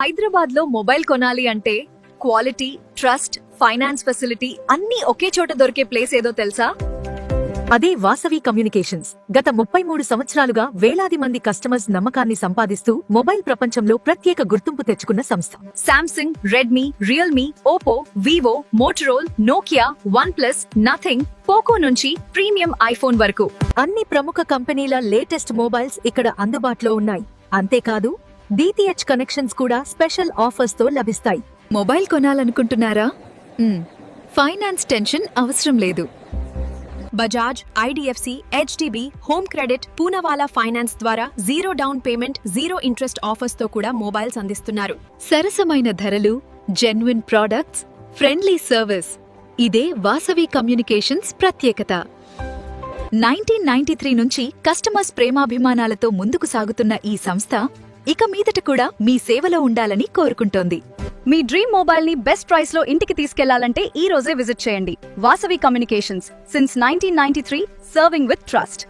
హైదరాబాద్ లో మొబైల్ కొనాలి అంటే క్వాలిటీ, ట్రస్ట్, ఫైనాన్స్ ఫెసిలిటీ అన్నీ ఒకే చోట దొరికే ప్లేస్ ఏదో తెలుసా? అదే వాసవి కమ్యూనికేషన్స్. గత 33 సంవత్సరాలుగా వేలాది మంది కస్టమర్స్ నమ్మకాన్ని సంపాదిస్తూ మొబైల్ ప్రపంచంలో ప్రత్యేక గుర్తింపు తెచ్చుకున్న సంస్థ. Samsung, Redmi, Realme, Oppo, Vivo, Motorola, Nokia, OnePlus, Nothing, Poco నుంచి ప్రీమియం ఐఫోన్ వరకు అన్ని ప్రముఖ కంపెనీల లేటెస్ట్ మొబైల్స్ ఇక్కడ అందుబాటులో ఉన్నాయి. అంతేకాదు డిటిహెచ్ కనెక్షన్స్ కూడా స్పెషల్ ఆఫర్స్ తో లభిస్తాయి. మొబైల్ కొనాలనుకుంటున్నారా? ఫైనాన్స్ టెన్షన్ అవసరం లేదు. Bajaj, IDFC, HDB, home credit, Poonawalla finance ద్వారా zero down payment, zero interest offers తో కూడా మొబైల్స్ అందిస్తున్నారు. సరసమైన ధరలు, జెన్యున్ ప్రొడక్ట్స్, ఫ్రెండ్లీ సర్వీస్. ఇదే వాసవి కమ్యూనికేషన్స్ ప్రత్యేకత. 1993 నుంచి కస్టమర్స్ ప్రేమాభిమానాలతో ముందుకు సాగుతున్న ఈ సంస్థ ఇక మీదట కూడా మీ సేవలో ఉండాలని కోరుకుంటోంది. మీ డ్రీమ్ మొబైల్ ని బెస్ట్ ప్రైస్ లో ఇంటికి తీసుకెళ్లాలంటే ఈ రోజే విజిట్ చేయండి. Vasavi communications, since 1993, serving with trust.